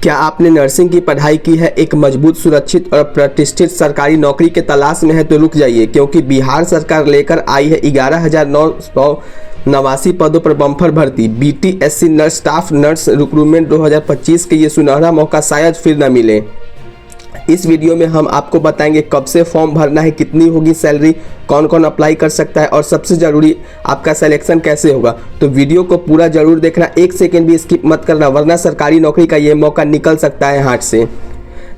क्या आपने नर्सिंग की पढ़ाई की है, एक मजबूत, सुरक्षित और प्रतिष्ठित सरकारी नौकरी के तलाश में है तो रुक जाइए, क्योंकि बिहार सरकार लेकर आई है 11,989 पदों पर बम्पर भर्ती। BTSC nurse staff nurse recruitment 2025 के ये सुनहरा मौका शायद फिर न मिले। इस वीडियो में हम आपको बताएंगे कब से फॉर्म भरना है, कितनी होगी सैलरी, कौन कौन अप्लाई कर सकता है और सबसे ज़रूरी आपका सिलेक्शन कैसे होगा। तो वीडियो को पूरा जरूर देखना, एक सेकेंड भी स्किप मत करना, वरना सरकारी नौकरी का ये मौका निकल सकता है हाथ से।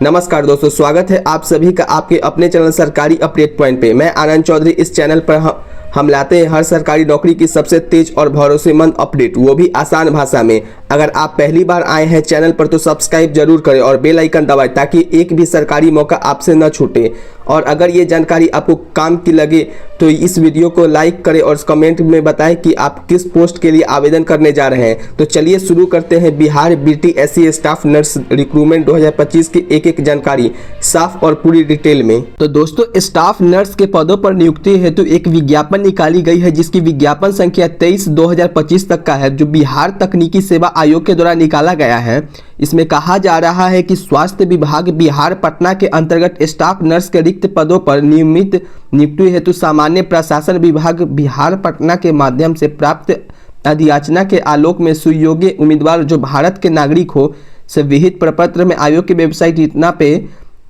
नमस्कार दोस्तों, स्वागत है आप सभी का आपके अपने चैनल सरकारी अपडेट पॉइंट पे। मैं आनंद चौधरी। इस चैनल पर हम लाते हैं हर सरकारी नौकरी की सबसे तेज और भरोसेमंद अपडेट, वो भी आसान भाषा में। अगर आप पहली बार आए हैं चैनल पर तो सब्सक्राइब जरूर करें और बेल आइकन दबाएं ताकि एक भी सरकारी मौका आपसे न छूटे। और अगर ये जानकारी आपको काम की लगे तो इस वीडियो को लाइक करें और कमेंट में बताएं कि आप किस पोस्ट के लिए आवेदन करने जा रहे हैं। तो चलिए शुरू करते हैं Bihar BTSC staff nurse recruitment 2025 की एक जानकारी साफ और पूरी डिटेल में। तो दोस्तों, स्टाफ नर्स के पदों पर नियुक्ति हेतु एक विज्ञापन निकाली गई है, जिसकी विज्ञापन संख्या 23/2025 तक का है, जो बिहार तकनीकी सेवा आयोग के द्वारा निकाला गया है। इसमें कहा जा रहा है कि स्वास्थ्य विभाग बिहार पटना के अंतर्गत स्टाफ नर्स के रिक्त पदों पर नियमित नियुक्ति हेतु सामान्य प्रशासन विभाग बिहार पटना के माध्यम से प्राप्त अधियाचना के आलोक में सुयोग्य उम्मीदवार जो भारत के नागरिक हो से विहित प्रपत्र में आयोग की वेबसाइट इतना पे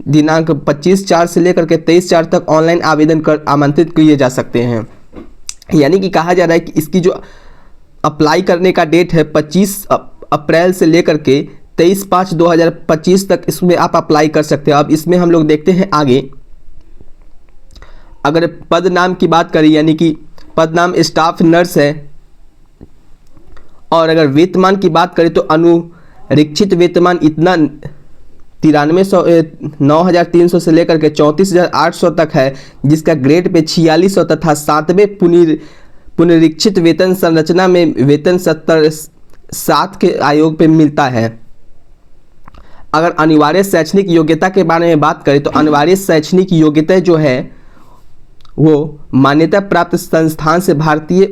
दिनांक 25/4 से लेकर के 23/4 तक ऑनलाइन आवेदन कर आमंत्रित किए जा सकते हैं। यानी कि कहा जा रहा है कि इसकी जो अप्लाई करने का डेट है 25 अप्रैल से लेकर के 23/5/2025 तक इसमें आप अप्लाई कर सकते हैं। अब इसमें हम लोग देखते हैं आगे, अगर पद नाम की बात करें यानी कि पद नाम स्टाफ नर्स है, और अगर वेतमान की बात करें तो अनुरीक्षित वेतमान इतना 9,300 से लेकर के 34,800 तक है, जिसका ग्रेड पे 4600 तथा 7वें पुनरीक्षित वेतन संरचना में वेतन 77 के आयोग पे मिलता है। अगर अनिवार्य शैक्षणिक योग्यता के बारे में बात करें तो अनिवार्य शैक्षणिक योग्यता जो है वो मान्यता प्राप्त संस्थान से भारतीय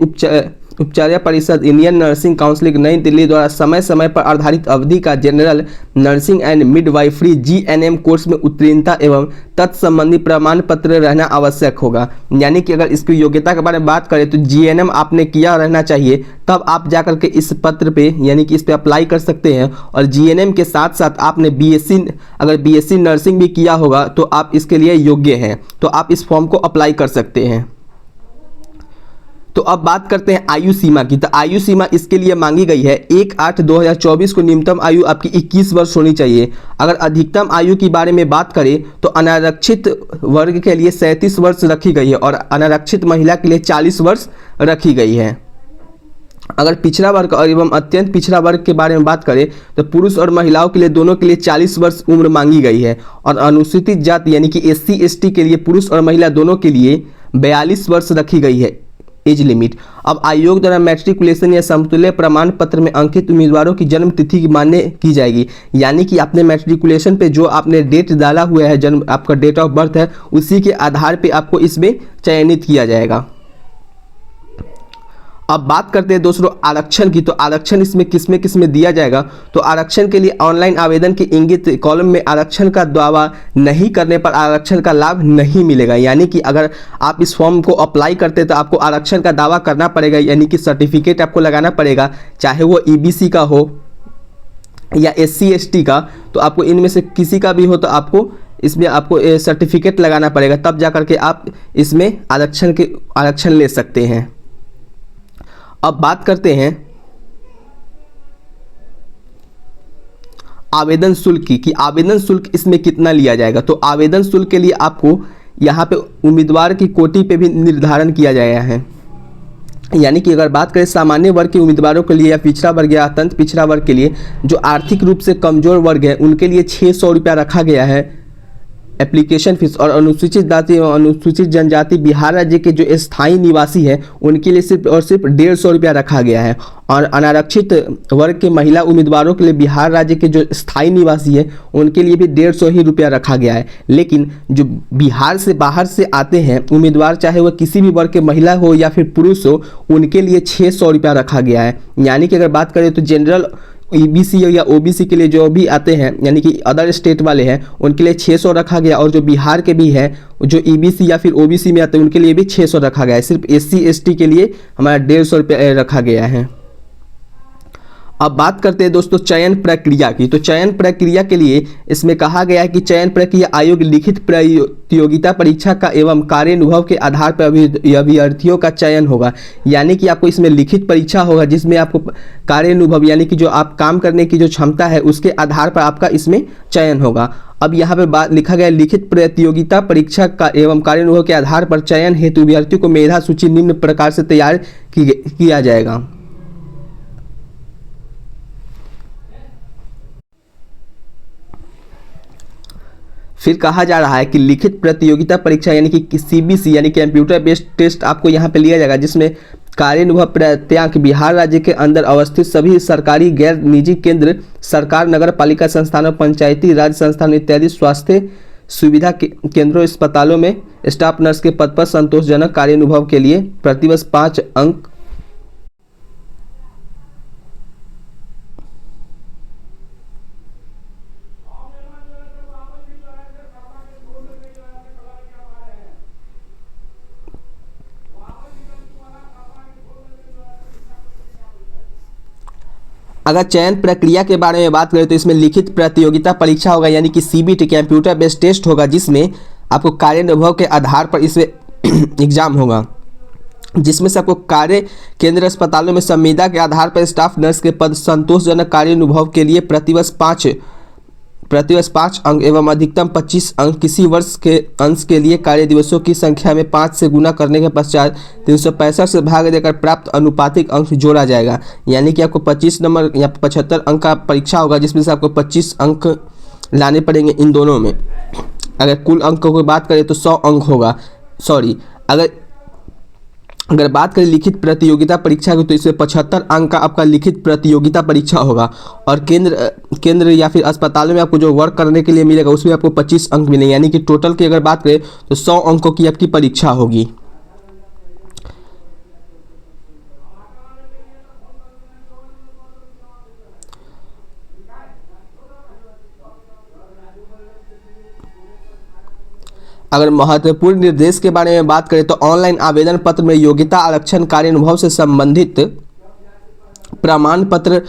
उपचार्य परिषद इंडियन नर्सिंग काउंसिल नई दिल्ली द्वारा समय समय पर आधारित अवधि का general nursing and midwifery GNM course में उत्तीर्णता एवं तत्संबंधी प्रमाण पत्र रहना आवश्यक होगा। यानी कि अगर इसकी योग्यता के बारे में बात करें तो जीएनएम आपने किया रहना चाहिए, तब आप जाकर के इस पत्र पे यानी कि इस पे अप्लाई कर सकते हैं। और जीएनएम के साथ साथ आपने अगर बीएससी नर्सिंग भी किया होगा तो आप इसके लिए योग्य हैं, तो आप इस फॉर्म को अप्लाई कर सकते हैं। तो अब बात करते हैं आयु सीमा की। तो आयु सीमा इसके लिए मांगी गई है 1/8/2024 को न्यूनतम आयु आपकी 21 वर्ष होनी चाहिए। अगर अधिकतम आयु की बारे में बात करें तो अनारक्षित वर्ग के लिए 37 वर्ष रखी गई है और अनारक्षित महिला के लिए 40 वर्ष रखी गई है। अगर पिछड़ा वर्ग और एवं अत्यंत पिछड़ा वर्ग के बारे में बात करें तो पुरुष और महिलाओं के लिए दोनों के लिए 40 वर्ष उम्र मांगी गई है। और अनुसूचित जाति यानी कि SC/ST के लिए पुरुष और महिला दोनों के लिए 42 वर्ष रखी गई है एज लिमिट। अब आयोग द्वारा मैट्रिकुलेशन या समतुल्य प्रमाण पत्र में अंकित उम्मीदवारों की जन्म तिथि की मान्य की जाएगी। यानी कि आपने मैट्रिकुलेशन पे जो आपने डेट डाला हुआ है, जन्म आपका डेट ऑफ बर्थ है, उसी के आधार पे आपको इसमें चयनित किया जाएगा। अब बात करते हैं दोस्तों आरक्षण की। तो आरक्षण इसमें किसमें दिया जाएगा, तो आरक्षण के लिए ऑनलाइन आवेदन के इंगित कॉलम में आरक्षण का दावा नहीं करने पर आरक्षण का लाभ नहीं मिलेगा। यानी कि अगर आप इस फॉर्म को अप्लाई करते हैं तो आपको आरक्षण का दावा करना पड़ेगा, यानी कि सर्टिफिकेट आपको लगाना पड़ेगा, चाहे वो EBC का हो या SC/ST का। तो आपको इनमें से किसी का भी हो तो आपको इसमें आपको सर्टिफिकेट लगाना पड़ेगा, तब जा करके आप इसमें आरक्षण ले सकते हैं। अब बात करते हैं आवेदन शुल्क की कि आवेदन शुल्क इसमें कितना लिया जाएगा। तो आवेदन शुल्क के लिए आपको यहाँ पे उम्मीदवार की कोटि पे भी निर्धारण किया गया है। यानी कि अगर बात करें सामान्य वर्ग के उम्मीदवारों के लिए या पिछड़ा वर्ग या अत्यंत पिछड़ा वर्ग के लिए, जो आर्थिक रूप से कमजोर वर्ग है, उनके लिए 600 रुपया रखा गया है एप्लीकेशन फीस। और अनुसूचित जाति एवं अनुसूचित जनजाति बिहार राज्य के जो स्थायी निवासी है उनके लिए सिर्फ 150 रुपया रखा गया है। और अनारक्षित वर्ग के महिला उम्मीदवारों के लिए बिहार राज्य के जो स्थायी निवासी है उनके लिए भी 150 ही रुपया रखा गया है। लेकिन जो बिहार से बाहर से आते हैं उम्मीदवार, चाहे वह किसी भी वर्ग के महिला हो या फिर पुरुष हो, उनके लिए 600 रुपया रखा गया है। यानी कि अगर बात करें तो जनरल ईबीसी या ओबीसी के लिए जो भी आते हैं यानी कि अदर स्टेट वाले हैं उनके लिए 600 रखा गया, और जो बिहार के भी है जो ईबीसी या फिर ओबीसी में आते हैं उनके लिए भी 600 रखा गया है। सिर्फ एससी एसटी के लिए हमारा 150 रुपये रखा गया है। अब बात करते हैं दोस्तों चयन प्रक्रिया की। तो चयन प्रक्रिया के लिए इसमें कहा गया है कि चयन प्रक्रिया आयोग लिखित प्रतियोगिता परीक्षा का एवं कार्यानुभव के आधार पर अभ्यर्थियों का चयन होगा। यानी कि आपको इसमें लिखित परीक्षा होगा जिसमें आपको कार्यानुभव यानी कि जो आप काम करने की जो क्षमता है उसके आधार पर आपका इसमें चयन होगा। अब यहाँ पे बात लिखा गया लिखित प्रतियोगिता परीक्षा का एवं कार्यानुभव के आधार पर चयन हेतु अभ्यर्थियों को मेधा सूची निम्न प्रकार से तैयार किया जाएगा। फिर कहा जा रहा है कि लिखित प्रतियोगिता परीक्षा यानी कि सीबीसी यानी कंप्यूटर बेस्ड टेस्ट आपको यहाँ पे लिया जाएगा, जिसमें कार्यानुभव प्राप्तांक बिहार राज्य के अंदर अवस्थित सभी सरकारी गैर निजी केंद्र सरकार नगर पालिका संस्थानों पंचायती राज संस्थान इत्यादि स्वास्थ्य सुविधा केंद्रों अस्पतालों में स्टाफ नर्स के पद पर संतोषजनक कार्यानुभव के लिए प्रतिवर्ष 5 अंक अगर चयन प्रक्रिया के बारे में बात करें तो इसमें लिखित प्रतियोगिता परीक्षा होगा यानी कि सीबीटी कंप्यूटर बेस्ड टेस्ट होगा, जिसमें आपको कार्यानुभव के आधार पर इसमें एग्जाम होगा, जिसमें से आपको कार्य केंद्र अस्पतालों में संविदा के आधार पर स्टाफ नर्स के पद संतोषजनक कार्यानुभव के लिए प्रतिवर्ष 5 अंक एवं अधिकतम 25 अंक किसी वर्ष के अंश के लिए कार्य दिवसों की संख्या में 5 से गुना करने के पश्चात 365 से भाग देकर प्राप्त अनुपातिक अंक जोड़ा जाएगा। यानी कि आपको 25 नंबर या 75 अंक का परीक्षा होगा, जिसमें से आपको 25 अंक लाने पड़ेंगे इन दोनों में। अगर कुल अंकों की बात करें तो 100 अंक होगा। अगर बात करें लिखित प्रतियोगिता परीक्षा की तो इसमें 75 अंक का आपका लिखित प्रतियोगिता परीक्षा होगा, और केंद्र या फिर अस्पतालों में आपको जो वर्क करने के लिए मिलेगा उसमें आपको 25 अंक मिलेंगे। यानी कि टोटल की अगर बात करें तो 100 अंकों की आपकी परीक्षा होगी। अगर महत्वपूर्ण निर्देश के बारे में बात करें तो ऑनलाइन आवेदन पत्र में योग्यता आरक्षण कार्यानुभव से संबंधित प्रमाण पत्र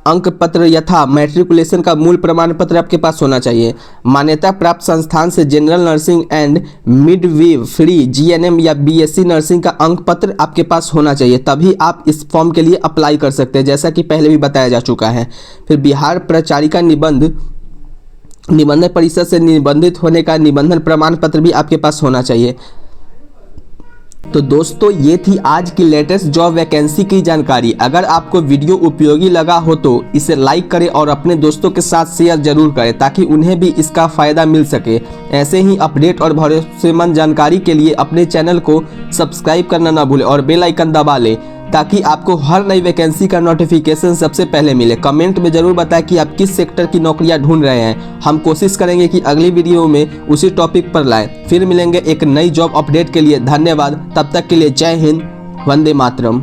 अंक पत्र यथा मैट्रिकुलेशन का मूल प्रमाण पत्र आपके पास होना चाहिए। मान्यता प्राप्त संस्थान से जनरल नर्सिंग एंड मिडविफरी जीएनएम या बीएससी नर्सिंग का अंक पत्र आपके पास होना चाहिए, तभी आप इस फॉर्म के लिए अप्लाई कर सकते हैं, जैसा कि पहले भी बताया जा चुका है। फिर बिहार प्राचारिका निबंधन परिषद से निबंधित होने का निबंधन प्रमाण पत्र भी आपके पास होना चाहिए। तो दोस्तों ये थी आज की लेटेस्ट जॉब वैकेंसी की जानकारी। अगर आपको वीडियो उपयोगी लगा हो तो इसे लाइक करें और अपने दोस्तों के साथ शेयर जरूर करें, ताकि उन्हें भी इसका फ़ायदा मिल सके। ऐसे ही अपडेट और भरोसेमंद जानकारी के लिए अपने चैनल को सब्सक्राइब करना ना भूलें और बेल आइकन दबा लें, ताकि आपको हर नई वैकेंसी का नोटिफिकेशन सबसे पहले मिले। कमेंट में ज़रूर बताएं कि आप किस सेक्टर की नौकरियां ढूंढ रहे हैं। हम कोशिश करेंगे कि अगली वीडियो में उसी टॉपिक पर लाएं। फिर मिलेंगे एक नई जॉब अपडेट के लिए। धन्यवाद। तब तक के लिए जय हिंद, वंदे मातरम।